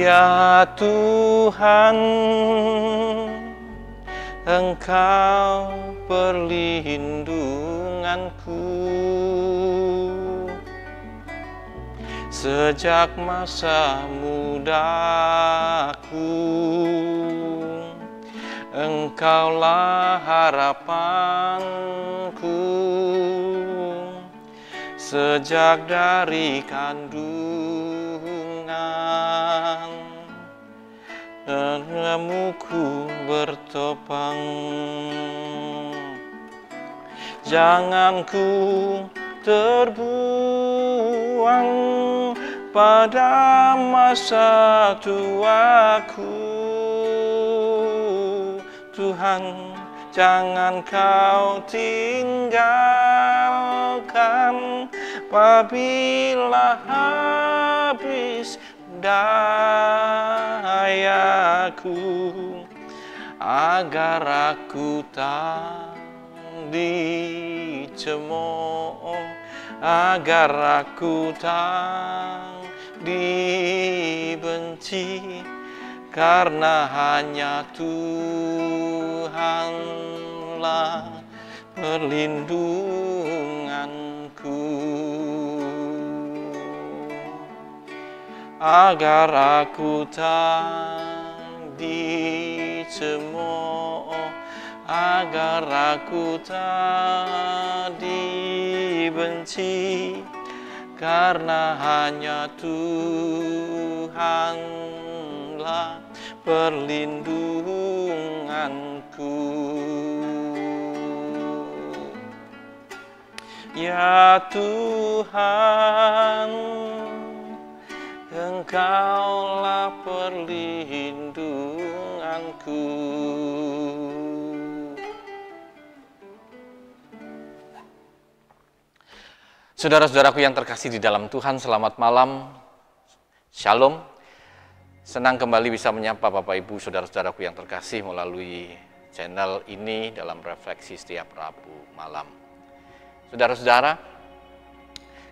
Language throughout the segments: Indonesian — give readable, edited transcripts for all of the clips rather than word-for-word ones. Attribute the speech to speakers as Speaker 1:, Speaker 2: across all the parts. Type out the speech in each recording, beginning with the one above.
Speaker 1: Ya Tuhan, Engkau perlindunganku sejak masa mudaku. Engkaulah harapanku sejak dari kandungan. Nemuku bertopang, jangan ku terbuang pada masa tuaku. Tuhan, jangan kau tinggalkan apabila habis dayaku, agar aku tak dicemooh, agar aku tak dibenci, karena hanya Tuhanlah perlindunganku. Agar aku tak dicemooh, agar aku tak dibenci, karena hanya Tuhanlah perlindunganku. Ya Tuhan, Engkaulah perlindunganku. Saudara-saudaraku yang terkasih di dalam Tuhan, selamat malam. Shalom. Senang kembali bisa menyapa Bapak Ibu, saudara-saudaraku yang terkasih melalui channel ini dalam refleksi setiap Rabu malam. Saudara-saudara,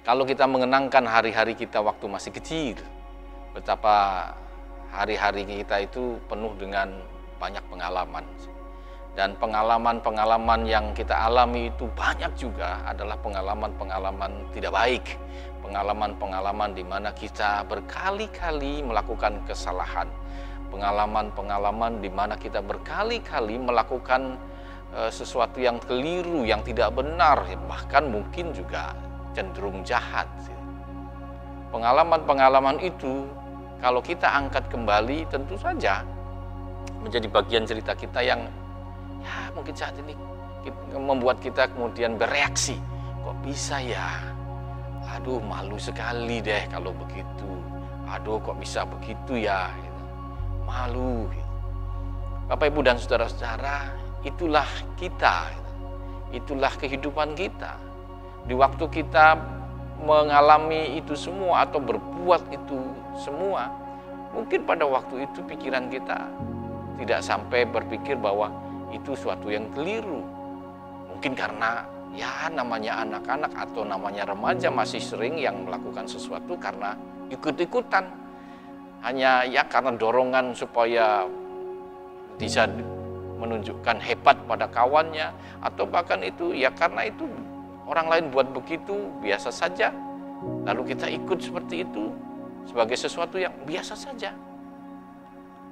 Speaker 1: kalau kita mengenangkan hari-hari kita waktu masih kecil, betapa hari-hari kita itu penuh dengan banyak pengalaman. Dan pengalaman-pengalaman yang kita alami itu banyak juga adalah pengalaman-pengalaman tidak baik. Pengalaman-pengalaman di mana kita berkali-kali melakukan kesalahan. Pengalaman-pengalaman di mana kita berkali-kali melakukan sesuatu yang keliru, yang tidak benar, bahkan mungkin juga cenderung jahat. Pengalaman-pengalaman itu kalau kita angkat kembali tentu saja menjadi bagian cerita kita yang ya mungkin saat ini membuat kita kemudian bereaksi, kok bisa ya? Aduh, malu sekali deh kalau begitu. Aduh, kok bisa begitu ya? Malu. Bapak, Ibu, dan saudara-saudara, itulah kita. Itulah kehidupan kita. Di waktu kita mengalami itu semua atau berbuat itu semua, mungkin pada waktu itu pikiran kita tidak sampai berpikir bahwa itu suatu yang keliru. Mungkin karena ya namanya anak-anak atau namanya remaja masih sering yang melakukan sesuatu karena ikut-ikutan. Hanya ya karena dorongan supaya bisa menunjukkan hebat pada kawannya, atau bahkan itu ya karena itu orang lain buat begitu biasa saja, lalu kita ikut seperti itu sebagai sesuatu yang biasa saja.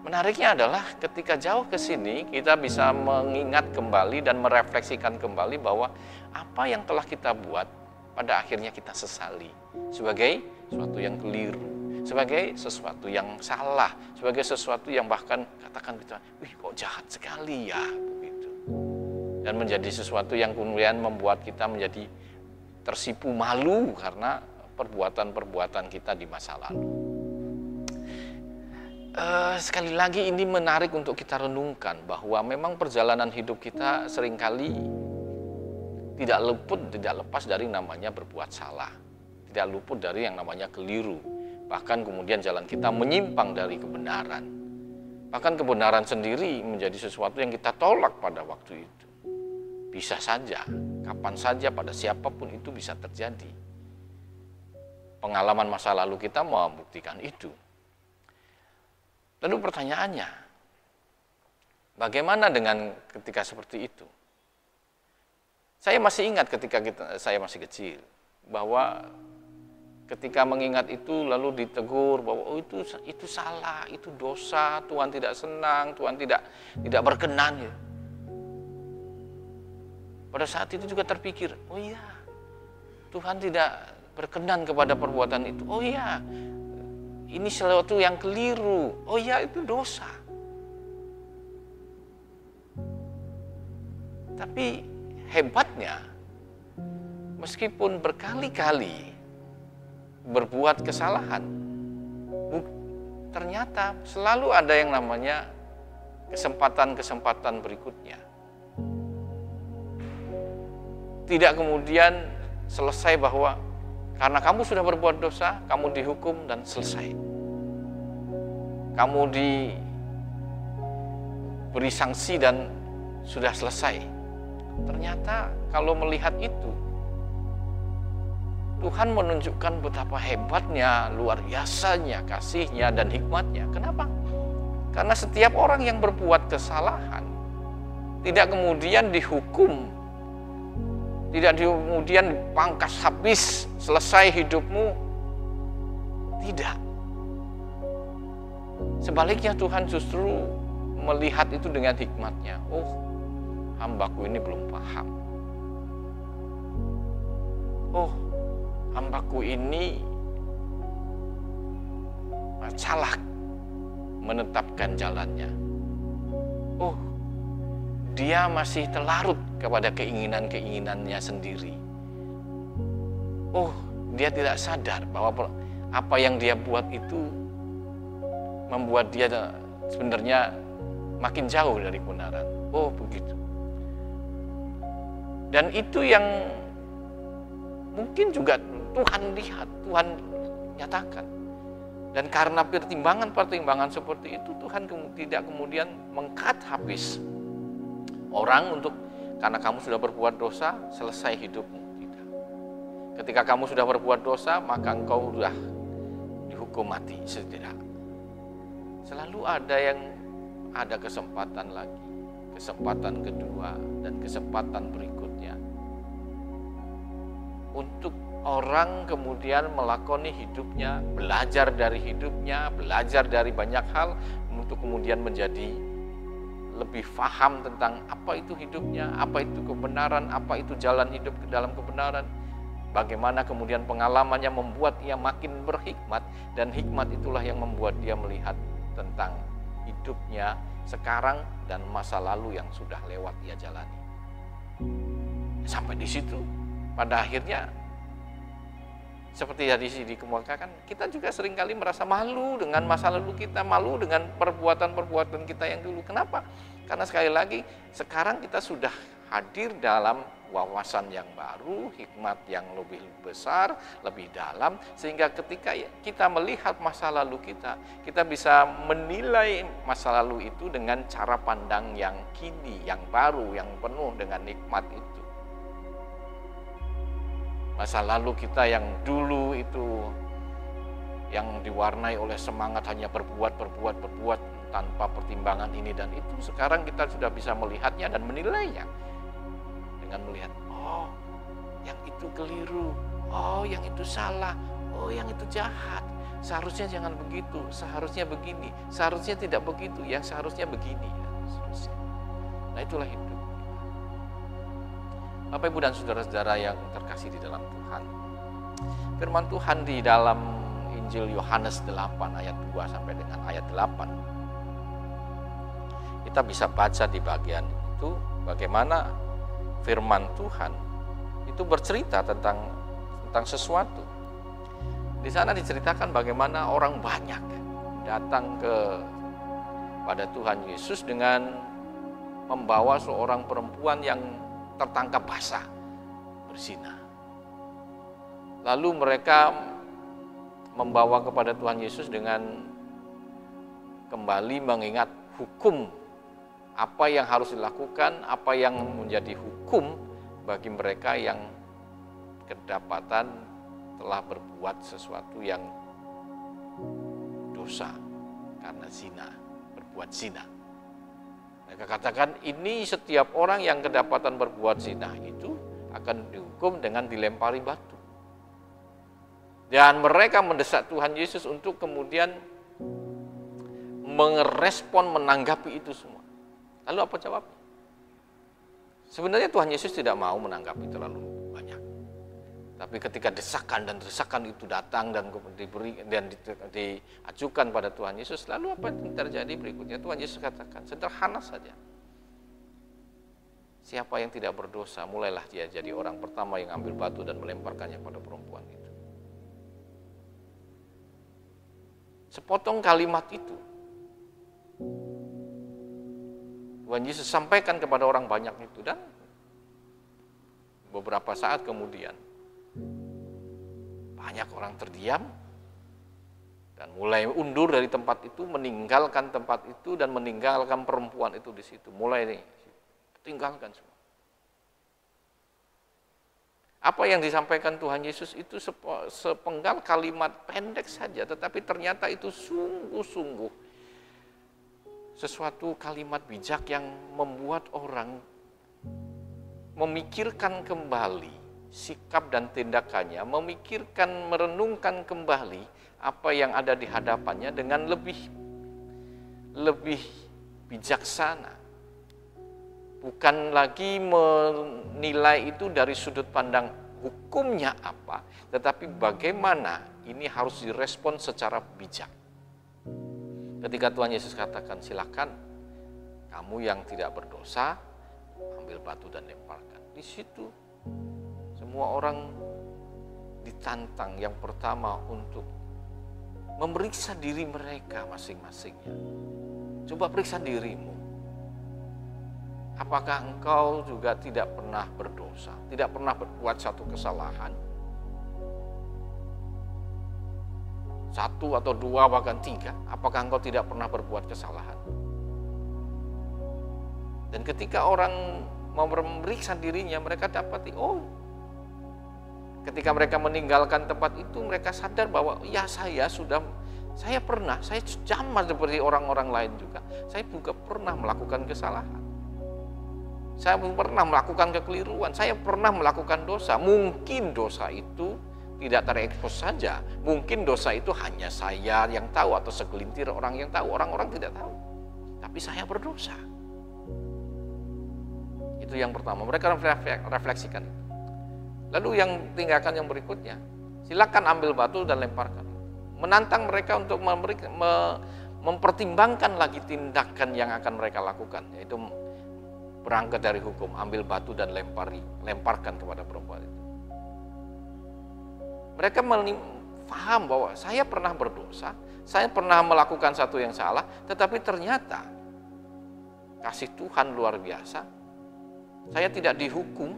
Speaker 1: Menariknya adalah ketika jauh ke sini kita bisa mengingat kembali dan merefleksikan kembali bahwa apa yang telah kita buat pada akhirnya kita sesali sebagai sesuatu yang keliru, sebagai sesuatu yang salah, sebagai sesuatu yang bahkan katakan kita, wih kok jahat sekali ya begitu. Dan menjadi sesuatu yang kemudian membuat kita menjadi tersipu malu karena perbuatan-perbuatan kita di masa lalu. Sekali lagi ini menarik untuk kita renungkan bahwa memang perjalanan hidup kita seringkali tidak lepas dari namanya berbuat salah, tidak luput dari yang namanya keliru, bahkan kemudian jalan kita menyimpang dari kebenaran, bahkan kebenaran sendiri menjadi sesuatu yang kita tolak pada waktu itu. Bisa saja, kapan saja, pada siapapun itu bisa terjadi. Pengalaman masa lalu kita membuktikan itu. Lalu pertanyaannya, bagaimana dengan ketika seperti itu? Saya masih ingat ketika saya masih kecil, bahwa ketika mengingat itu lalu ditegur bahwa itu salah, itu dosa, Tuhan tidak senang, Tuhan tidak berkenan. Ya. Pada saat itu juga terpikir, oh iya, Tuhan tidak berkenan kepada perbuatan itu. Oh iya, ini sesuatu yang keliru. Oh iya, itu dosa. Tapi hebatnya, meskipun berkali-kali berbuat kesalahan, ternyata selalu ada yang namanya kesempatan-kesempatan berikutnya. Tidak kemudian selesai bahwa karena kamu sudah berbuat dosa, kamu dihukum dan selesai. Kamu diberi sanksi dan sudah selesai. Ternyata kalau melihat itu, Tuhan menunjukkan betapa hebatnya, luar biasanya kasih-Nya dan hikmat-Nya. Kenapa? Karena setiap orang yang berbuat kesalahan tidak kemudian dihukum, tidak kemudian dipangkas habis, selesai hidupmu. Tidak. Sebaliknya Tuhan justru melihat itu dengan hikmat-Nya. Oh, hambaku ini belum paham. Oh, hambaku ini salah menetapkan jalannya. Oh, dia masih terlarut kepada keinginan-keinginannya sendiri. Oh, dia tidak sadar bahwa apa yang dia buat itu membuat dia sebenarnya makin jauh dari kebenaran. Oh, begitu. Dan itu yang mungkin juga Tuhan lihat, Tuhan nyatakan. Dan karena pertimbangan-pertimbangan seperti itu, Tuhan tidak kemudian mengkat habis orang untuk karena kamu sudah berbuat dosa, selesai hidupmu. Tidak. Ketika kamu sudah berbuat dosa, maka engkau sudah dihukum mati. Tidak. Selalu ada kesempatan lagi, kesempatan kedua, dan kesempatan berikutnya. Untuk orang kemudian melakoni hidupnya, belajar dari hidupnya, belajar dari banyak hal, untuk kemudian menjadi lebih paham tentang apa itu hidupnya, apa itu kebenaran, apa itu jalan hidup ke dalam kebenaran. Bagaimana kemudian pengalamannya membuat ia makin berhikmat, dan hikmat itulah yang membuat dia melihat tentang hidupnya sekarang dan masa lalu yang sudah lewat ia jalani. Sampai di situ, pada akhirnya seperti tadi dikemukakan, kita juga seringkali merasa malu dengan masa lalu kita, malu dengan perbuatan-perbuatan kita yang dulu. Kenapa? Karena sekali lagi, sekarang kita sudah hadir dalam wawasan yang baru, hikmat yang lebih besar, lebih dalam, sehingga ketika kita melihat masa lalu kita bisa menilai masa lalu itu dengan cara pandang yang kini, yang baru, yang penuh dengan nikmat itu. Masa lalu kita yang dulu itu yang diwarnai oleh semangat hanya berbuat tanpa pertimbangan ini dan itu, sekarang kita sudah bisa melihatnya dan menilainya dengan melihat, oh yang itu keliru, oh yang itu salah, oh yang itu jahat, seharusnya jangan begitu, seharusnya begini, seharusnya tidak begitu, yang seharusnya begini, dan seterusnya. Nah, itulah hidup. Bapak, Ibu, dan saudara-saudara yang terkasih di dalam Tuhan, firman Tuhan di dalam Injil Yohanes 8 ayat 2 sampai dengan ayat 8. Kita bisa baca di bagian itu bagaimana firman Tuhan itu bercerita tentang sesuatu. Di sana diceritakan bagaimana orang banyak datang pada Tuhan Yesus dengan membawa seorang perempuan yang tertangkap basah berzina. Lalu mereka membawa kepada Tuhan Yesus dengan kembali mengingat hukum, apa yang harus dilakukan, apa yang menjadi hukum bagi mereka yang kedapatan telah berbuat sesuatu yang dosa. karena zina, berbuat zina. Mereka katakan ini setiap orang yang kedapatan berbuat zina itu akan dihukum dengan dilempari batu. Dan mereka mendesak Tuhan Yesus untuk kemudian merespon, menanggapi itu semua. Lalu apa jawabnya? Sebenarnya Tuhan Yesus tidak mau menanggapi terlalu banyak. Tapi ketika desakan dan desakan itu datang dan diajukan pada Tuhan Yesus, lalu apa yang terjadi berikutnya? Tuhan Yesus katakan, sederhana saja. Siapa yang tidak berdosa, mulailah dia jadi orang pertama yang ambil batu dan melemparkannya pada perempuan itu. Sepotong kalimat itu Tuhan Yesus sampaikan kepada orang banyak itu, dan beberapa saat kemudian banyak orang terdiam dan mulai undur dari tempat itu, meninggalkan tempat itu dan meninggalkan perempuan itu di situ. Mulai tinggalkan semua. Apa yang disampaikan Tuhan Yesus itu sepenggal kalimat pendek saja, tetapi ternyata itu sungguh-sungguh sesuatu kalimat bijak yang membuat orang memikirkan kembali sikap dan tindakannya, memikirkan, merenungkan kembali apa yang ada di hadapannya dengan lebih bijaksana. Bukan lagi menilai itu dari sudut pandang hukumnya apa, tetapi bagaimana ini harus direspon secara bijak. Ketika Tuhan Yesus katakan, silakan kamu yang tidak berdosa, ambil batu dan lemparkan. Di situ semua orang ditantang yang pertama untuk memeriksa diri mereka masing-masingnya. Coba periksa dirimu. Apakah engkau juga tidak pernah berdosa, tidak pernah berbuat satu kesalahan? Satu atau dua bahkan tiga, apakah engkau tidak pernah berbuat kesalahan? Dan ketika orang mau memeriksa dirinya, mereka dapati, ketika mereka meninggalkan tempat itu, mereka sadar bahwa ya saya pernah, saya sama seperti orang-orang lain juga. Saya juga pernah melakukan kesalahan. Saya pernah melakukan kekeliruan, saya pernah melakukan dosa. Mungkin dosa itu tidak terekspos saja. Mungkin dosa itu hanya saya yang tahu atau segelintir orang yang tahu, orang-orang tidak tahu. Tapi saya berdosa. Itu yang pertama, mereka refleksikan. Lalu yang tinggalkan yang berikutnya, silakan ambil batu dan lemparkan. Menantang mereka untuk mempertimbangkan lagi tindakan yang akan mereka lakukan, yaitu berangkat dari hukum, ambil batu dan lemparkan kepada perempuan itu. Mereka paham bahwa saya pernah berdosa, saya pernah melakukan satu yang salah, tetapi ternyata kasih Tuhan luar biasa. Saya tidak dihukum,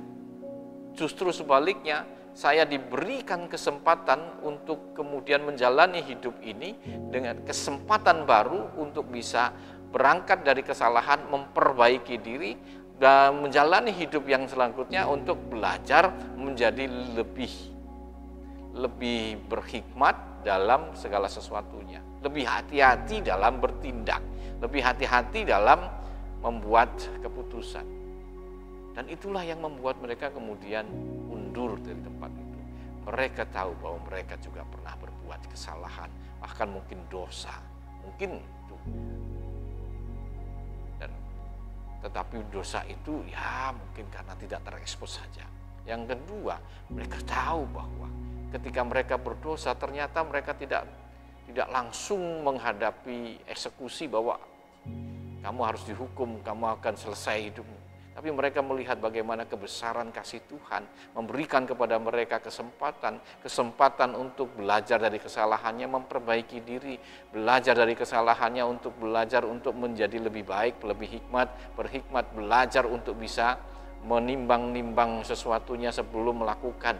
Speaker 1: justru sebaliknya saya diberikan kesempatan untuk kemudian menjalani hidup ini dengan kesempatan baru untuk bisa berangkat dari kesalahan, memperbaiki diri, dan menjalani hidup yang selanjutnya untuk belajar menjadi lebih berhikmat dalam segala sesuatunya. Lebih hati-hati dalam bertindak, lebih hati-hati dalam membuat keputusan. Dan itulah yang membuat mereka kemudian undur dari tempat itu. Mereka tahu bahwa mereka juga pernah berbuat kesalahan, bahkan mungkin dosa, mungkin itu. Tetapi dosa itu ya mungkin karena tidak terekspos saja. Yang kedua, mereka tahu bahwa ketika mereka berdosa ternyata mereka tidak langsung menghadapi eksekusi bahwa kamu harus dihukum, kamu akan selesai hidupmu. Tapi mereka melihat bagaimana kebesaran kasih Tuhan memberikan kepada mereka kesempatan untuk belajar dari kesalahannya, memperbaiki diri, belajar dari kesalahannya untuk belajar untuk menjadi lebih baik, lebih berhikmat, belajar untuk bisa menimbang-nimbang sesuatunya sebelum melakukan,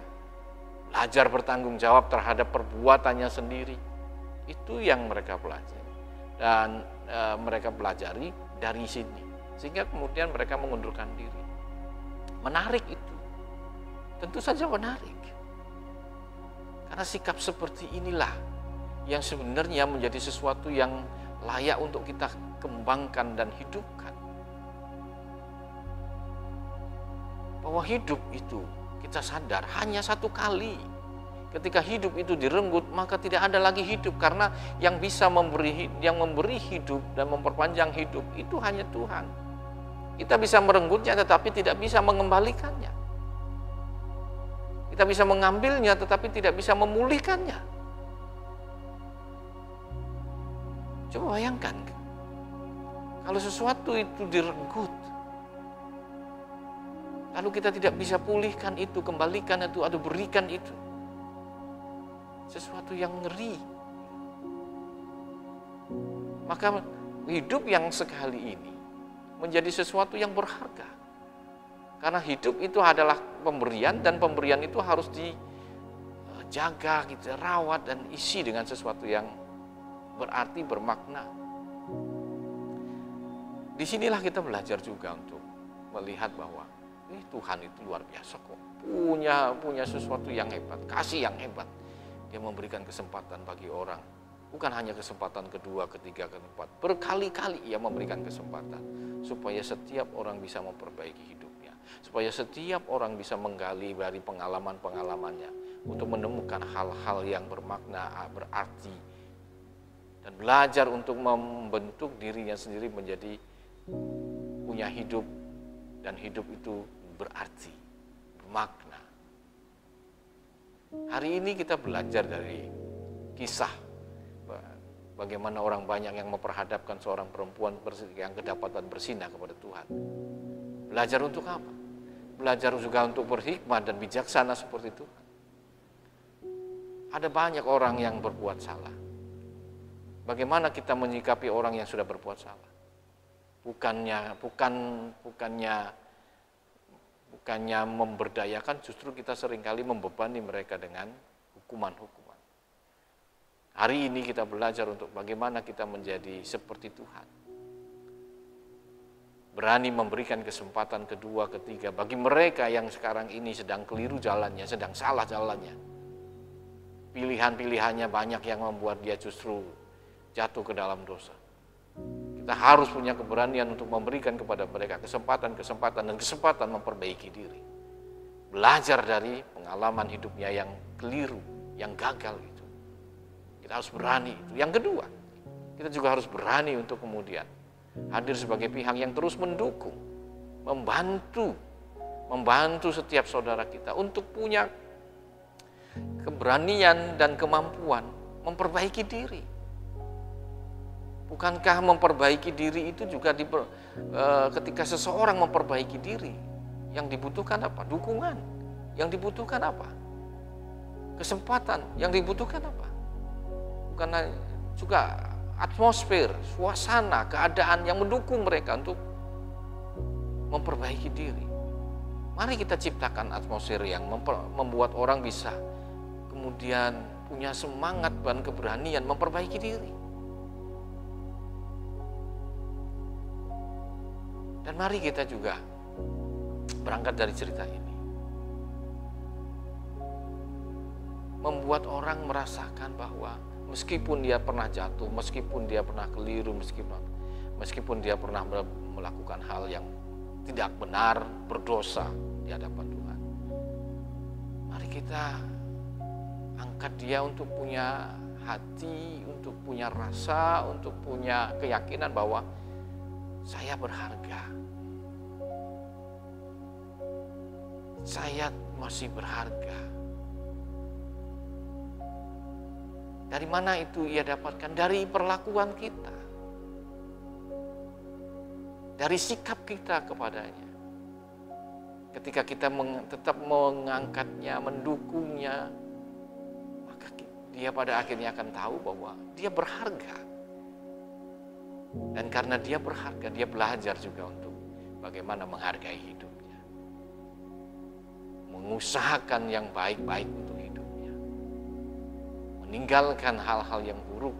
Speaker 1: belajar bertanggung jawab terhadap perbuatannya sendiri. Itu yang mereka pelajari dan mereka pelajari dari sini. Sehingga kemudian mereka mengundurkan diri. Menarik itu. Tentu saja menarik. Karena sikap seperti inilah yang sebenarnya menjadi sesuatu yang layak untuk kita kembangkan dan hidupkan. Bahwa hidup itu kita sadar hanya satu kali. Ketika hidup itu direnggut, maka tidak ada lagi hidup, karena yang bisa memberi hidup dan memperpanjang hidup itu hanya Tuhan. Kita bisa merenggutnya tetapi tidak bisa mengembalikannya. Kita bisa mengambilnya tetapi tidak bisa memulihkannya. Coba bayangkan, kalau sesuatu itu direnggut, lalu kita tidak bisa pulihkan itu, kembalikan itu, atau berikan itu. Sesuatu yang ngeri. Maka hidup yang sekali ini menjadi sesuatu yang berharga. Karena hidup itu adalah pemberian, dan pemberian itu harus dijaga, kita rawat dan isi dengan sesuatu yang berarti, bermakna. Disinilah kita belajar juga untuk melihat bahwa Tuhan itu luar biasa kok. Punya sesuatu yang hebat, kasih yang hebat. Dia memberikan kesempatan bagi orang. Bukan hanya kesempatan kedua, ketiga, keempat. Berkali-kali Ia memberikan kesempatan. Supaya setiap orang bisa memperbaiki hidupnya. Supaya setiap orang bisa menggali dari pengalaman-pengalamannya. Untuk menemukan hal-hal yang bermakna, berarti. Dan belajar untuk membentuk dirinya sendiri menjadi punya hidup. Dan hidup itu berarti, bermakna. Hari ini kita belajar dari kisah bagaimana orang banyak yang memperhadapkan seorang perempuan yang kedapatan bersinah kepada Tuhan. Belajar untuk apa? Belajar juga untuk berhikmah dan bijaksana seperti Tuhan. Ada banyak orang yang berbuat salah. Bagaimana kita menyikapi orang yang sudah berbuat salah? Bukannya memberdayakan, justru kita seringkali membebani mereka dengan hukuman-hukuman. Hari ini kita belajar untuk bagaimana kita menjadi seperti Tuhan. Berani memberikan kesempatan kedua, ketiga bagi mereka yang sekarang ini sedang keliru jalannya, sedang salah jalannya. Pilihan-pilihannya banyak yang membuat dia justru jatuh ke dalam dosa. Kita harus punya keberanian untuk memberikan kepada mereka kesempatan memperbaiki diri. Belajar dari pengalaman hidupnya yang keliru, yang gagal itu. Kita harus berani itu. Yang kedua, kita juga harus berani untuk kemudian hadir sebagai pihak yang terus mendukung, membantu setiap saudara kita untuk punya keberanian dan kemampuan memperbaiki diri. Bukankah memperbaiki diri itu juga ketika seseorang memperbaiki diri, yang dibutuhkan apa? Dukungan. Yang dibutuhkan apa? Kesempatan. Yang dibutuhkan apa? Bukan juga atmosfer, suasana, keadaan yang mendukung mereka untuk memperbaiki diri. Mari kita ciptakan atmosfer yang membuat orang bisa kemudian punya semangat dan keberanian memperbaiki diri. Dan mari kita juga berangkat dari cerita ini. Membuat orang merasakan bahwa meskipun dia pernah jatuh, meskipun dia pernah keliru, meskipun dia pernah melakukan hal yang tidak benar, berdosa di hadapan Tuhan. Mari kita angkat dia untuk punya hati, untuk punya rasa, untuk punya keyakinan bahwa saya berharga. Saya masih berharga. Dari mana itu ia dapatkan? Dari perlakuan kita. Dari sikap kita kepadanya. Ketika kita tetap mengangkatnya, mendukungnya, maka dia pada akhirnya akan tahu bahwa dia berharga. Dan karena dia berharga, dia belajar juga untuk bagaimana menghargai hidupnya. Mengusahakan yang baik-baik untuk hidupnya. Meninggalkan hal-hal yang buruk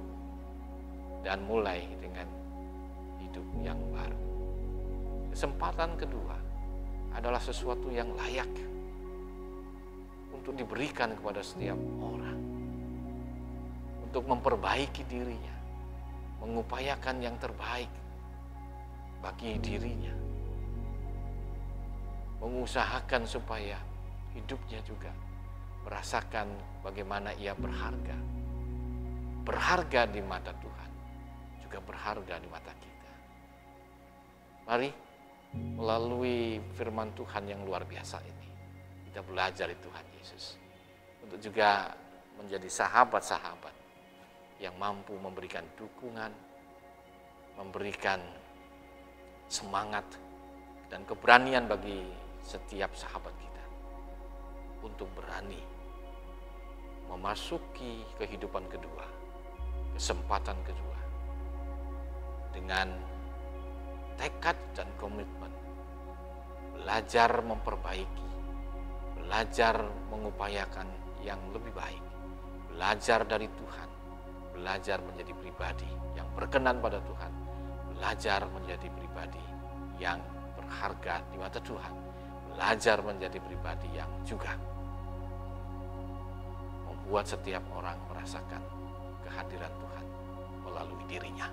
Speaker 1: dan mulai dengan hidup yang baru. Kesempatan kedua adalah sesuatu yang layak untuk diberikan kepada setiap orang. Untuk memperbaiki dirinya, mengupayakan yang terbaik bagi dirinya, mengusahakan supaya hidupnya juga merasakan bagaimana ia berharga. Berharga di mata Tuhan, juga berharga di mata kita. Mari melalui firman Tuhan yang luar biasa ini, kita belajar dari Tuhan Yesus untuk juga menjadi sahabat-sahabat yang mampu memberikan dukungan, memberikan semangat dan keberanian bagi setiap sahabat kita untuk berani memasuki kehidupan kedua, kesempatan kedua, dengan tekad dan komitmen, belajar memperbaiki, belajar mengupayakan yang lebih baik, belajar dari Tuhan, belajar menjadi pribadi yang berkenan pada Tuhan, belajar menjadi pribadi yang berharga di mata Tuhan, belajar menjadi pribadi yang juga membuat setiap orang merasakan kehadiran Tuhan melalui dirinya.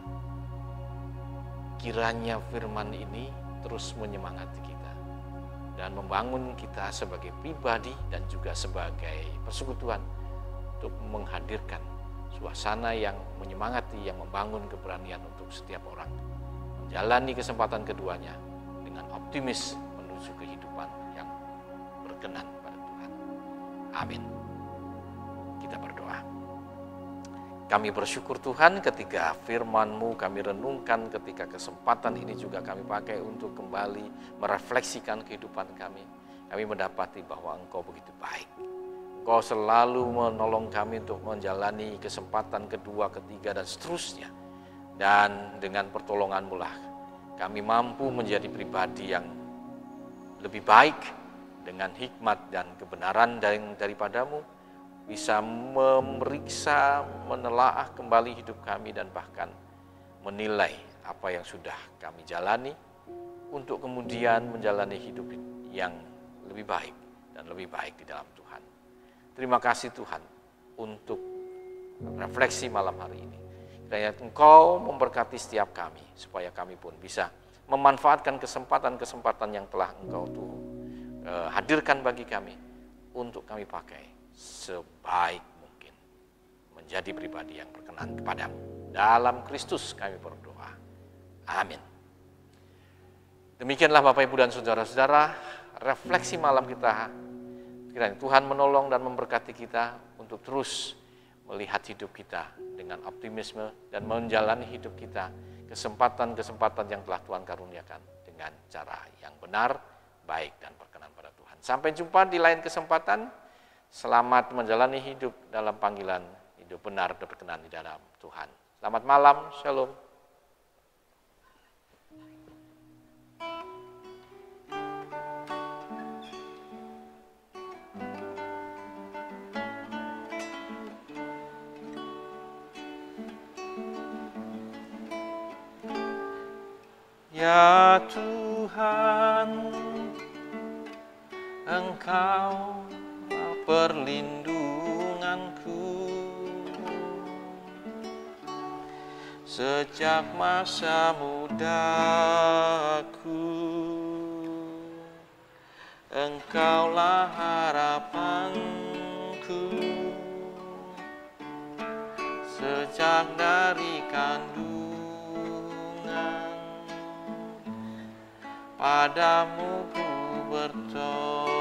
Speaker 1: Kiranya firman ini terus menyemangati kita dan membangun kita sebagai pribadi dan juga sebagai persekutuan untuk menghadirkan suasana yang menyemangati, yang membangun keberanian untuk setiap orang menjalani kesempatan keduanya dengan optimis menuju kehidupan yang berkenan pada Tuhan. Amin. Kita berdoa. Kami bersyukur Tuhan ketika firman-Mu kami renungkan, ketika kesempatan ini juga kami pakai untuk kembali merefleksikan kehidupan kami. Kami mendapati bahwa Engkau begitu baik. Engkau selalu menolong kami untuk menjalani kesempatan kedua, ketiga, dan seterusnya. Dan dengan pertolongan-Mu lah kami mampu menjadi pribadi yang lebih baik dengan hikmat dan kebenaran daripada-Mu, bisa memeriksa, menelaah kembali hidup kami dan bahkan menilai apa yang sudah kami jalani untuk kemudian menjalani hidup yang lebih baik dan lebih baik di dalam Tuhan. Terima kasih Tuhan untuk refleksi malam hari ini. Kiranya Engkau memberkati setiap kami supaya kami pun bisa memanfaatkan kesempatan-kesempatan yang telah Engkau hadirkan bagi kami untuk kami pakai sebaik mungkin menjadi pribadi yang berkenan kepadamu. Dalam Kristus kami berdoa. Amin. Demikianlah Bapak, Ibu, dan saudara-saudara, refleksi malam kita. Kiranya Tuhan menolong dan memberkati kita untuk terus melihat hidup kita dengan optimisme dan menjalani hidup kita kesempatan-kesempatan yang telah Tuhan karuniakan dengan cara yang benar, baik, dan berkenan pada Tuhan. Sampai jumpa di lain kesempatan. Selamat menjalani hidup dalam panggilan hidup benar dan berkenan di dalam Tuhan. Selamat malam, shalom. Ya Tuhan, Engkau perlindunganku sejak masa mudaku. Engkaulah harapanku sejak dari kandungan. Padamu ku bertobat,